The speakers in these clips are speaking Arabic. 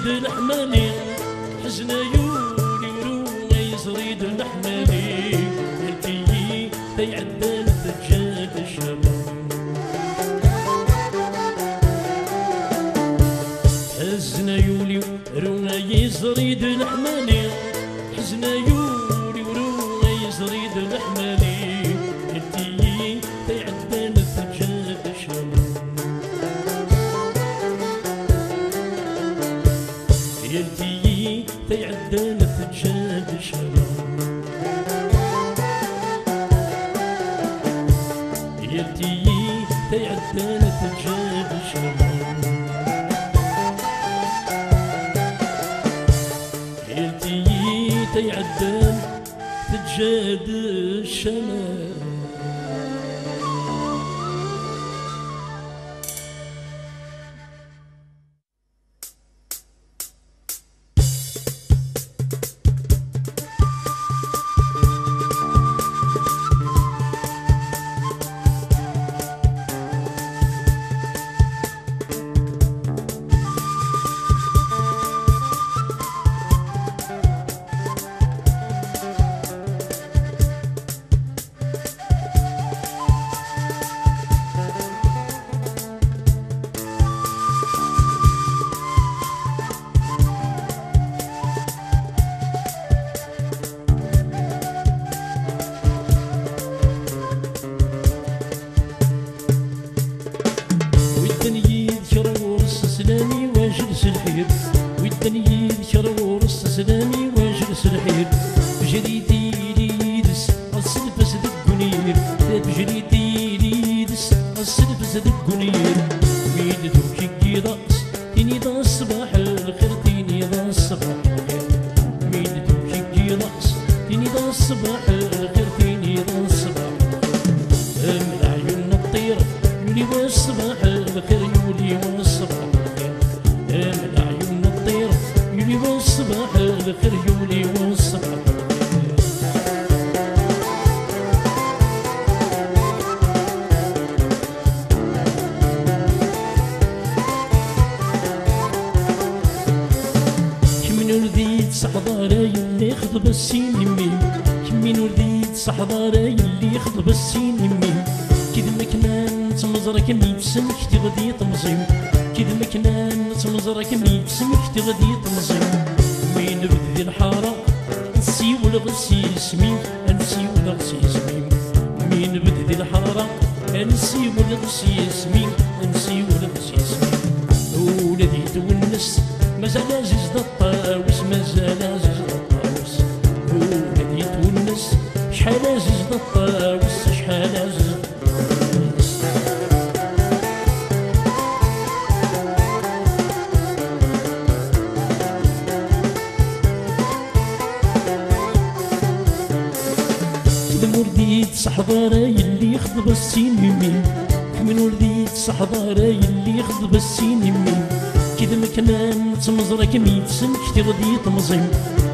يزريد الحمالي حزن يولي ورونا يزريد الحمالي التي تيعدل الدجال الشمال حزن يولي ورونا يزريد الحمالي حزن يولي ورونا يزريد الحمالي التي تيعدل الدجال الشمال يلتي تيعدل الدجال الشمال يلتي تيعدل الدجال الشمال يلتي تيعدل الدجال الشمال ودني يذكر ورص سلامي واجلس الحير بجريدي ليدس السلفس دقنير بجريدي ليدس السلفس دقنير ميد دوكي راس تيني ذا الصباح الخير تيني ذا الصباح الخير ميد دوكي راس تيني ذا الصباح الخير تيني ذا الصباح الخير من عيون الطير يولي والصباح الخير يولي والصباح الخير من عيون الطير يولي والصباح الخير يولي والصباح كمن ولديت صحضاري اللي خضب السين يمي كمن ولديت صحضاري اللي خضب السين يمي كذ مكنان تمزرك ميتسمك تغدي تمزيم كذ مكنان تمزرك ميتسمك تغدي تمزيم مين بدي الحارة نسي والغسي اسمي نسي والغسي اسمي مين بدي الحارة نسي والغسي اسمي نسي والغسي اسمي ولدي تونس مازال عزيز الطاوس مازال عزيز الطاوس ولدي تونس شحال عزيز الطاوس شحال عزيز ولديت صحضاري اللي يخضب السين يمين من ولديت صحضاري اللي يخضب السين يمين كذا مكنان تمزرك ميتسمك تغدي تمزيم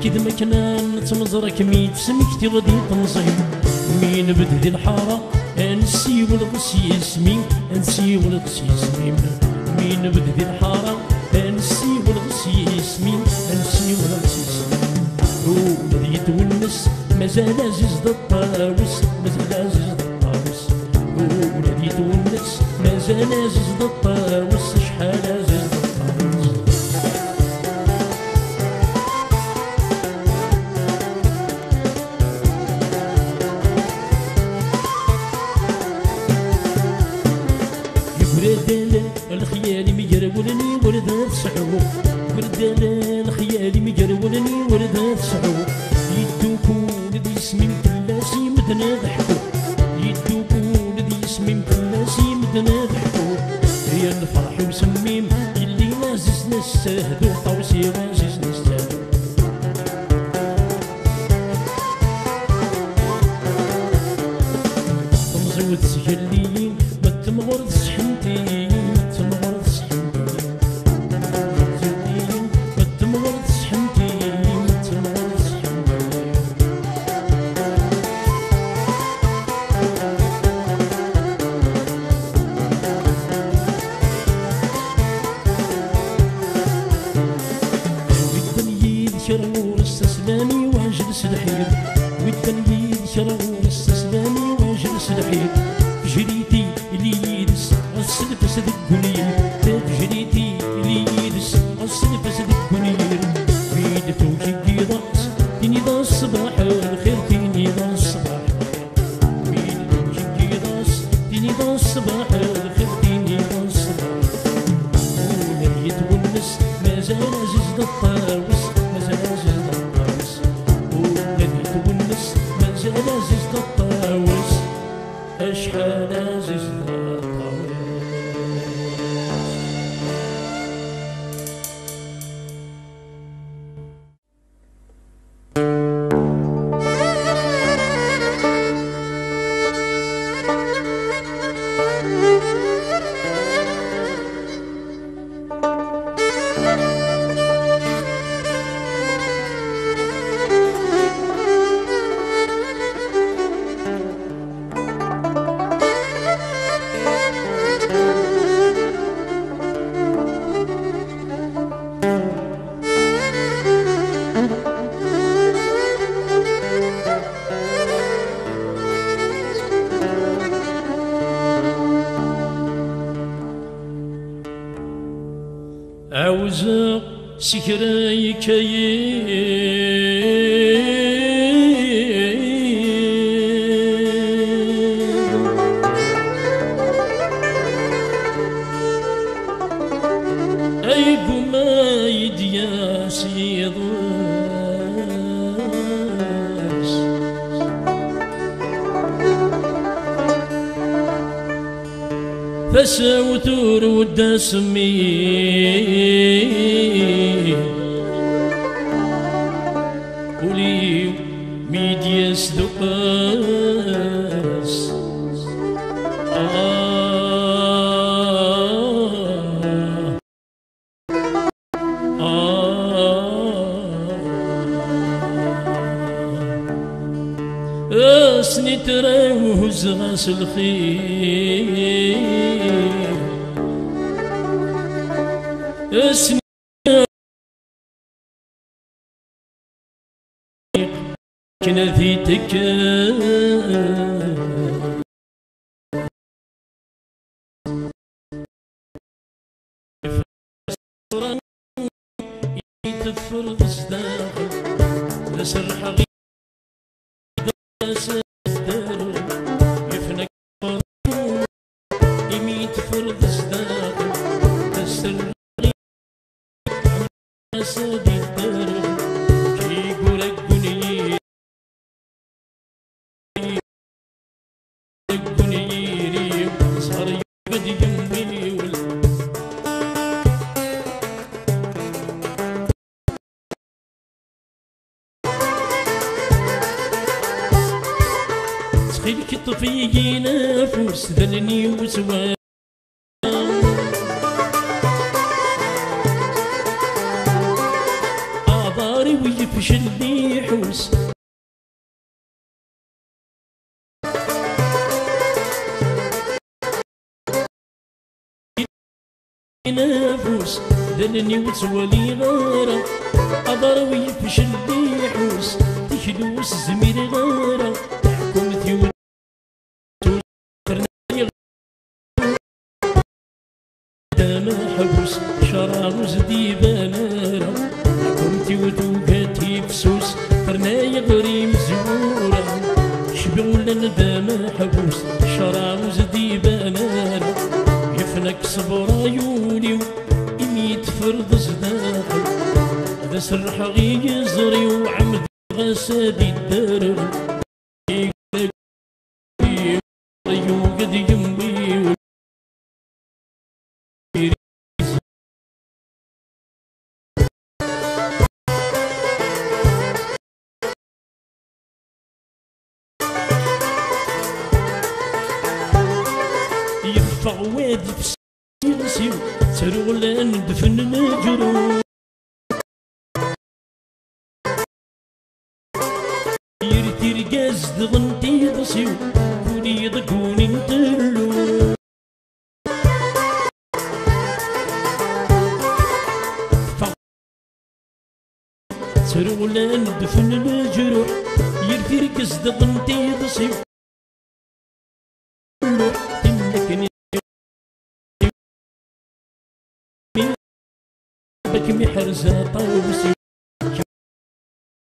كذا مكنان تمزرك ميتسمك تغدي تمزيم مين بدي الحارة انسي والغسي اسمي انسي والغسي اسمي مين بدي الحارة انسي والغسي اسمي انسي والغسي اسمي ولدي تونس مازال عزيز الطاوس مازال عزيز الطاوس ولدي تونس مازال عزيز الطاوس شحال عزيز الطاوس يقول الخيال ميقرولني ورد سعو ورد الخيال ميقرولني ورد سعو يدوكو لدي اسمي مكلاسي مدنا ضحكو يدوكو لدي اسمي مكلاسي مدنا ضحكو هي الفرح وسميم يلي نازز نستهدو طوسي نازز نستهدو تمزود سجليين ما تمغرد سحنتي ما تمغرد سحنتي سجليين ما تمغرد سحنتي ما تمغرد سحنتي يدك رغم استسلامي واجلس الحيط جريتي اللي يدس السلفس دقوني جريتي اللي يدس السلفس دقوني ويدتو كي ضاس تيني ضا الصباح الخير تيني ضا الصباح ويدتو كي ضاس تيني ضا الصباح الخير تيني ضا الصباح ولا يتونس مازال عزيز الطاوس مازال عزيز الطاوس ولا يتونس مازال عزيز الطاوس أشحال عزيز الطاوس عاوزة سكراي أي قمايد يا سيضاس فساوتور ودا سمي ولي ميدياس دقاس اسني تراوز غاس الخير اسني كنثيتك يتفرض صداقك لسرح غير يفنك يميت فرض صداقك لسرح سادي الدار كي يقولك قولي قولي صار يبدي جنبي تخيلك طفيقي نافوس ذلني وسوى عباري ويفشل لي حوس نافوس ذلني وسوى لي غارة عباري ويفشل لي حوس تخلوس زمير غارة تحكم ثيون داما حبوس شراوز ديبانارا كنتي وتوقاتي بسوس فرنايا غريم زورا شبولا داما حبوس شراوز ديبانارا يفنك صبر عيوني ويميت فرض صداقي هذا سرح غي يزري وعمد غسادي الدار يوقد يمي يرفع وادي في سيرسيو ترغلان دفن نجرو يرتير قاز دغنتي ضسيو كوني ضقوني نترلو ترغلان دفن الجروح يرتير تزدد انتي تصيب إنك بك محرزة طوسي